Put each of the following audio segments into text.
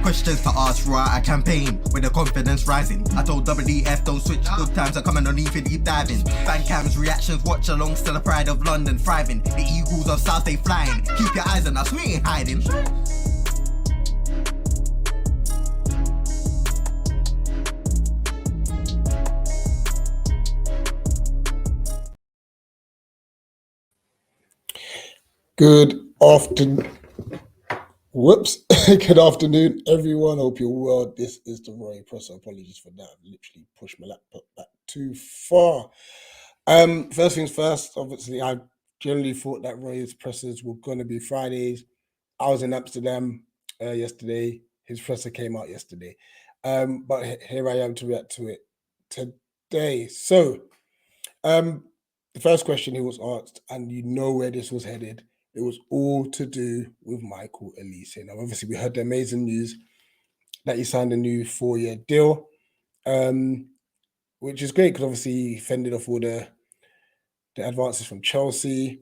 Questions to ask right a campaign with the confidence rising. I told WDF don't switch, good times are coming on even deep diving. Fan cams, reactions, watch along, still the pride of London thriving. The Eagles of South they flying, keep your eyes on us, we ain't hiding. Good afternoon. Good afternoon, everyone. Hope you're well. This is the RHEA Press. Apologies for that. I've literally pushed my laptop back too far. First things first, obviously, I generally thought that RHEA's presses were going to be Fridays. I was in Amsterdam yesterday. His presser came out yesterday. But here I am to react to it today. So, the first question he was asked, and you know where this was headed, it was all to do with Michael Olise. Now, obviously, we heard the amazing news that he signed a new 4-year deal, which is great because obviously he fended off all the advances from Chelsea.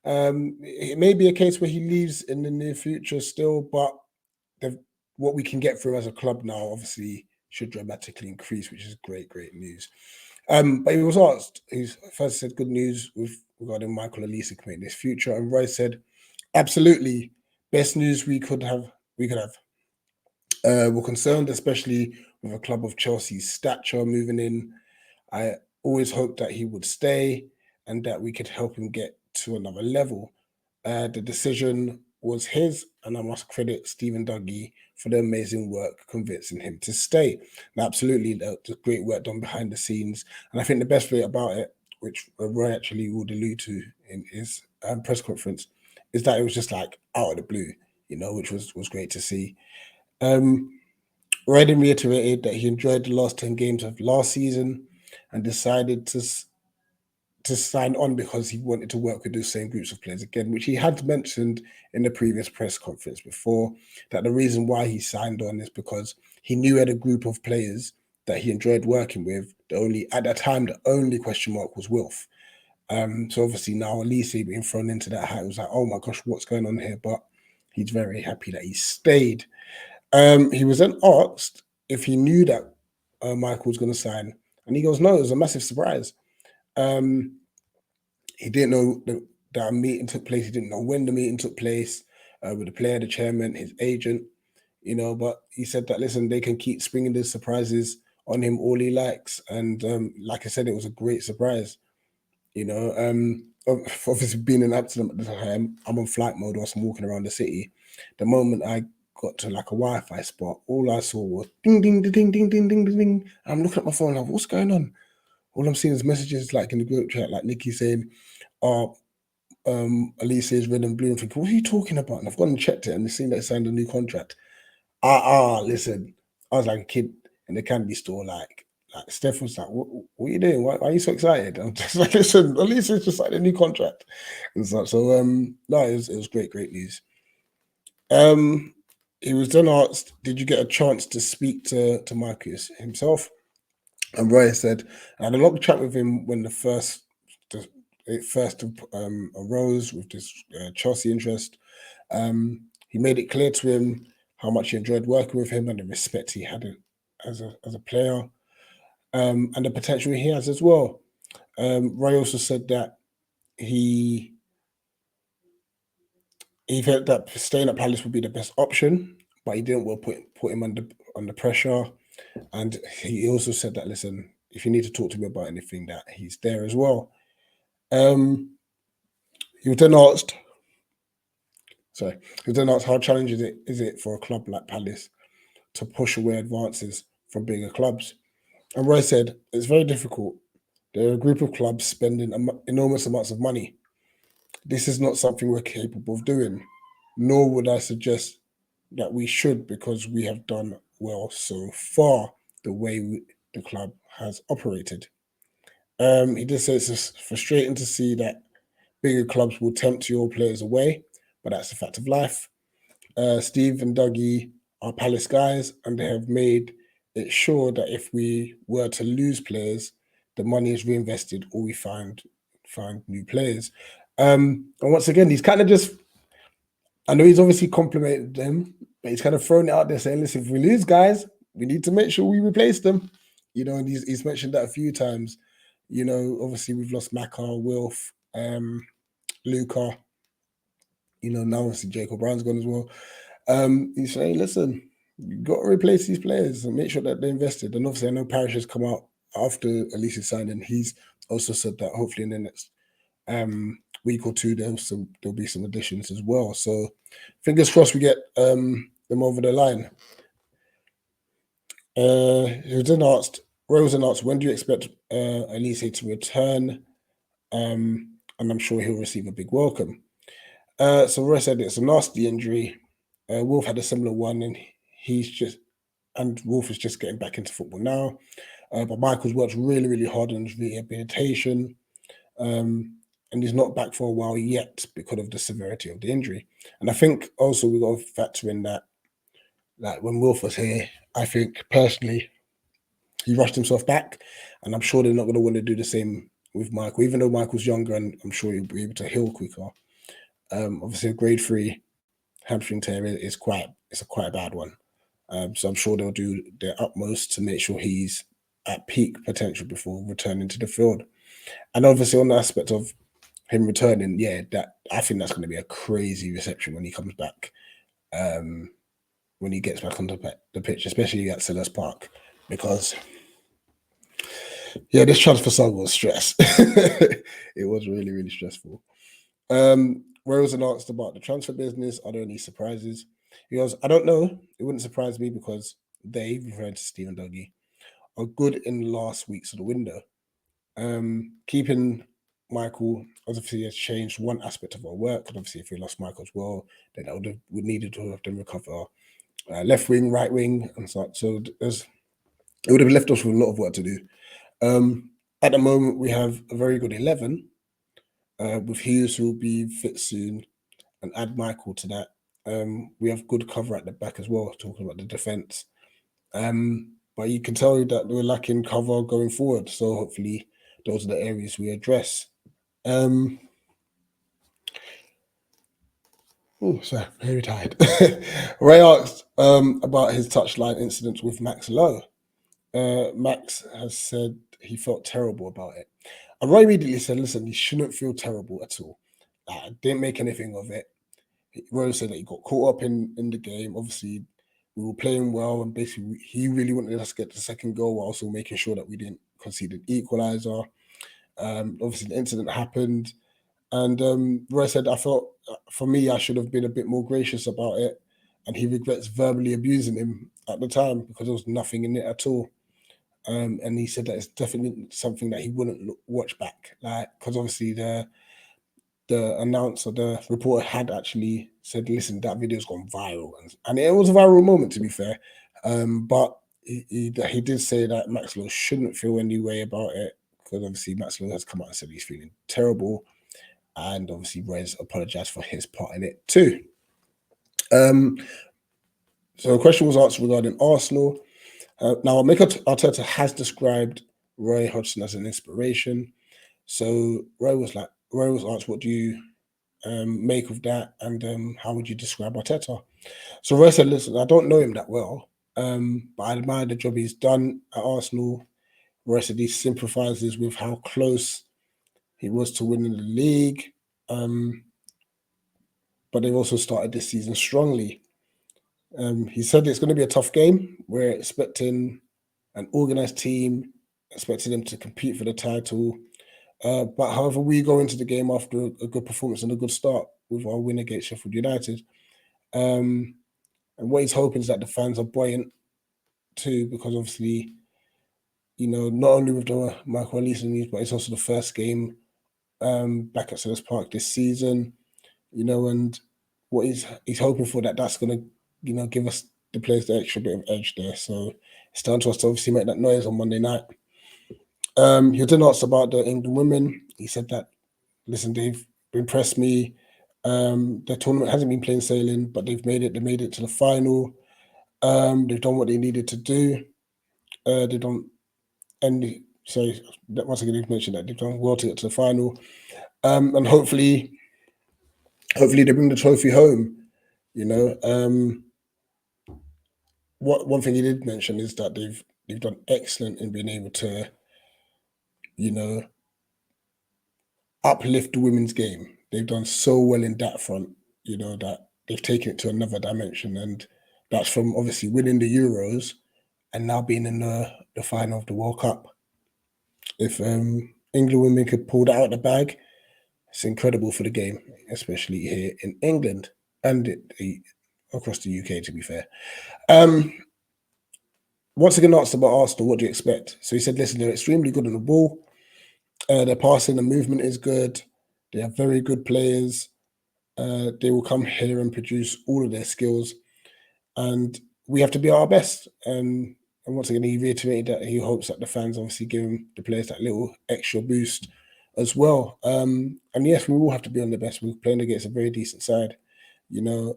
It may be a case where he leaves in the near future still, but what we can get through as a club now obviously should dramatically increase, which is great news. But he was asked, he first said good news regarding Michael Olise committing this future, and Roy said, absolutely, best news we could have. We're concerned, especially with a club of Chelsea's stature moving in. I always hoped that he would stay and that we could help him get to another level. The decision was his, and I must credit Stephen Dougie for the amazing work convincing him to stay. And absolutely, the great work done behind the scenes. And I think the best bit about it, which Roy actually would allude to in his press conference, is that it was just like out of the blue, which was great to see. Roy then reiterated that he enjoyed the last 10 games of last season and decided to sign on because he wanted to work with the same groups of players again, which he had mentioned in the previous press conference before, that the reason why he signed on is because he knew he had a group of players that he enjoyed working with. At that time, the only question mark was Wilf. So obviously now Olise being thrown into that hat, it was like, oh my gosh, what's going on here? But he's very happy that he stayed. He was then asked if he knew that Michael was going to sign, and he goes, no, it was a massive surprise. He didn't know that a meeting took place. He didn't know when the meeting took place with the player, the chairman, his agent, but he said that, listen, they can keep springing the surprises on him all he likes. And like I said, it was a great surprise. Obviously being in Amsterdam at the time, I'm on flight mode whilst I'm walking around the city. The moment I got to like a Wi-Fi spot, all I saw was ding, ding, ding, ding, ding, ding, ding, ding. I'm looking at my phone like, what's going on? All I'm seeing is messages like in the group chat, like Nicky saying, Olise is red and blue. I'm thinking, what are you talking about? And I've gone and checked it and they've seen that he signed a new contract. Listen, I was like a kid in the candy store, like Steph was like, what are you doing? Why are you so excited? I'm just like, listen, Olise just signed a new contract and stuff. So no, it was great news. He was then asked, did you get a chance to speak to Marcus himself? And Roy said, I had a long chat with him when it first arose with this Chelsea interest. He made it clear to him how much he enjoyed working with him and the respect he had as a player, and the potential he has as well. Roy also said that he felt that staying at Palace would be the best option, but he didn't want to put him under pressure. And he also said that, listen, if you need to talk to me about anything, that he's there as well. He was then asked how challenging is it for a club like Palace to push away advances from bigger clubs. And Roy said, it's very difficult. There are a group of clubs spending enormous amounts of money. This is not something we're capable of doing, nor would I suggest that we should, because we have done well so far the way the club has operated. He did say it's just frustrating to see that bigger clubs will tempt your players away, but that's a fact of life. Steve and Dougie are Palace guys, and they have made it sure that if we were to lose players, the money is reinvested or we find new players. And once again, he's kind of just I know he's obviously complimented them, but he's kind of thrown it out there saying, listen, if we lose guys, we need to make sure we replace them. And he's mentioned that a few times. Obviously we've lost Maka, Wilf, Luca, now obviously Jacob Brown's gone as well. He's saying, listen, you got to replace these players and make sure that they're invested. And obviously I know Parrish has come out after Elise's signing. He's also said that hopefully in the next week or two there'll be some additions as well. So fingers crossed we get them over the line. Roy was asked, when do you expect Elise to return? And I'm sure he'll receive a big welcome. So Roy said it's a nasty injury. Wolf had a similar one, and Wolf is just getting back into football now. But Michael's worked really, really hard on his rehabilitation. And he's not back for a while yet because of the severity of the injury. And I think also we've got to factor in that, like when Wolf was here, I think personally he rushed himself back, and I'm sure they're not going to want to do the same with Michael, even though Michael's younger and I'm sure he'll be able to heal quicker. Obviously, a grade 3 hamstring tear is quite a bad one. So I'm sure they'll do their utmost to make sure he's at peak potential before returning to the field. And obviously on the aspect of him returning, I think that's going to be a crazy reception when he comes back, when he gets back on the pitch, especially at Selhurst Park, because this transfer saga was stress. It was really, really stressful. Rose asked about the transfer business. Are there any surprises? He goes, I don't know. It wouldn't surprise me because they, referring to Stephen Dougie, are good in the last weeks of the window. Keeping Michael obviously has changed one aspect of our work. And obviously, if we lost Michael as well, then we needed to have them recover left wing, right wing, and so it would have left us with a lot of work to do. At the moment, we have a very good 11 with Hughes, who will be fit soon, and add Michael to that. We have good cover at the back as well, talking about the defence. But you can tell that we're lacking cover going forward. So hopefully those are the areas we address. Sorry, very tired. Ray asked about his touchline incident with Max Lowe. Max has said he felt terrible about it. And Ray immediately said, listen, he shouldn't feel terrible at all. I didn't make anything of it. Ray said that he got caught up in the game. Obviously, we were playing well, and basically he really wanted us to get the second goal while also making sure that we didn't concede an equaliser. Obviously, the incident happened. And Roy said, I felt, for me, I should have been a bit more gracious about it. And he regrets verbally abusing him at the time because there was nothing in it at all. And he said that it's definitely something that he wouldn't watch back. Because obviously the announcer, the reporter had actually said, listen, that video's gone viral. And it was a viral moment, to be fair. But he did say that Max Lowe shouldn't feel any way about it, because obviously Max Lowe has come out and said he's feeling terrible. And obviously Rez apologized for his part in it too. So a question was asked regarding Arsenal. Now, Mikel Arteta has described Roy Hodgson as an inspiration. So Roy was asked, what do you make of that? And how would you describe Arteta? So Roy said, listen, I don't know him that well, but I admire the job he's done at Arsenal. Roy said he sympathizes with how close he was to winning the league. But they've also started this season strongly. He said it's going to be a tough game. We're expecting an organised team, expecting them to compete for the title. But however, we go into the game after a good performance and a good start with our win against Sheffield United. And what he's hoping is that the fans are buoyant too, because obviously, not only with the Michael Elise news, but it's also the first game back at Selhurst Park this season. And what he's hoping for, that's going to, give us the players the extra bit of edge there. So it's down to us to obviously make that noise on Monday night. He then asked about the England women. He said that, listen, they've impressed me. Their tournament hasn't been plain sailing, but they've made it. They made it to the final. They've done what they needed to do. They've done, and so once again, they've mentioned that they've done well to get to the final. And hopefully they bring the trophy home. You know, one thing he did mention is that they've done excellent in being able to, you know, uplift the women's game. They've done so well in that front, you know, that they've taken it to another dimension, and that's from obviously winning the Euros and now being in the final of the World Cup. If England women could pull that out of the bag, it's incredible for the game, especially here in England and across the UK, to be fair. Once again asked about Arsenal, what do you expect? So he said, listen, they're extremely good on the ball. Their passing and movement is good. They have very good players. They will come here and produce all of their skills. And we have to be our best. And once again, he reiterated that he hopes that the fans obviously give the players that little extra boost as well. And yes, we will have to be on the best. We're playing against a very decent side. You know,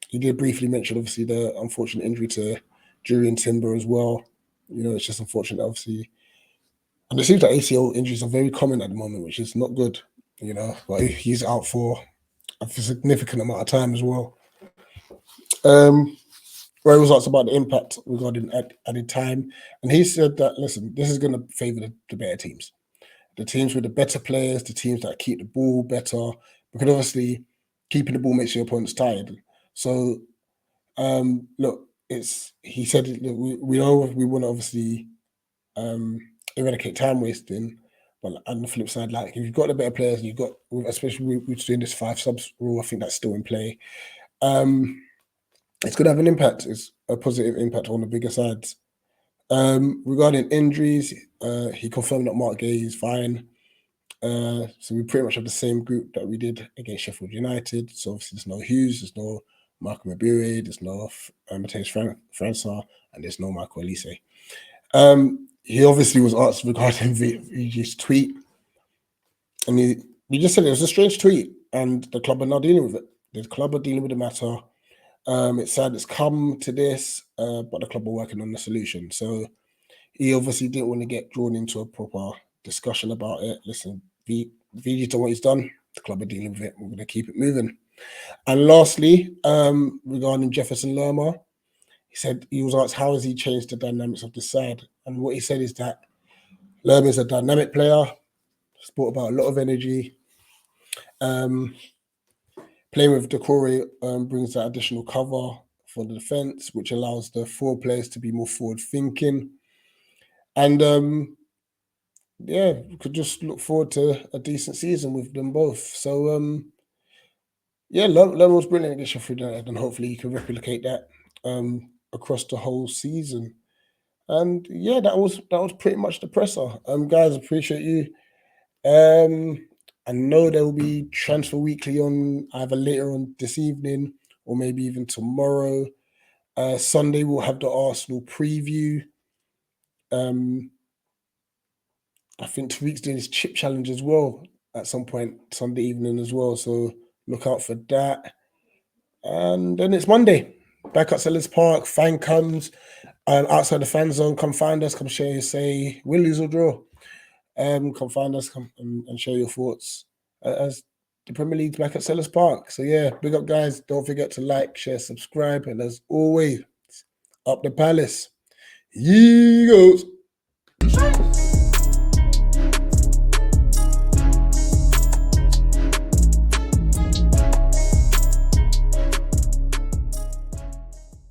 he did briefly mention, obviously, the unfortunate injury to Julian Timber as well. You know, it's just unfortunate, obviously. And it seems like ACL injuries are very common at the moment, which is not good, you know. But he's out for a significant amount of time as well. Ray was asked about the impact regarding added time, and he said that, listen, this is going to favour the better teams. The teams with the better players, the teams that keep the ball better, because obviously keeping the ball makes your opponents tired. So, look, he said, look, we know we want to obviously eradicate time wasting, but on the flip side, like if you've got the better players and you've got, especially we're doing this 5 subs rule, I think that's still in play. It's going to have an impact. It's a positive impact on the bigger sides. Regarding injuries, he confirmed that Mark Gay is fine. So we pretty much have the same group that we did against Sheffield United. So obviously there's no Hughes, there's no Marco Mabure, there's no Mateus França, and there's no Michael Elise. He obviously was asked regarding VG's tweet, and he just said it was a strange tweet, and the club are now dealing with it. The club are dealing with the matter. It's sad it's come to this, but the club are working on the solution. So he obviously didn't want to get drawn into a proper discussion about it. Listen, VG's done what he's done. The club are dealing with it. We're going to keep it moving. And lastly, regarding Jefferson Lerma, he said he was asked how has he changed the dynamics of the side, and what he said is that Lerma is a dynamic player, sport about a lot of energy. Playing with Decore brings that additional cover for the defense, which allows the 4 players to be more forward thinking. And yeah, we could just look forward to a decent season with them both. So yeah, Lerma was brilliant against Sheffield United, and hopefully you can replicate that across the whole season. And yeah, that was pretty much the presser. Guys, appreciate you. I know there will be Transfer Weekly on either later on this evening or maybe even tomorrow. Sunday we'll have the Arsenal preview. I think Tariq's doing his chip challenge as well at some point Sunday evening as well. So look out for that. And then it's Monday, back at Sellers Park. Fan comes outside the fan zone. Come find us. Come share your say. Win, lose or draw. Come find us. Come and share your thoughts as the Premier League's back at Sellers Park. So yeah, big up, guys. Don't forget to like, share, subscribe, and as always, up the Palace. He goes.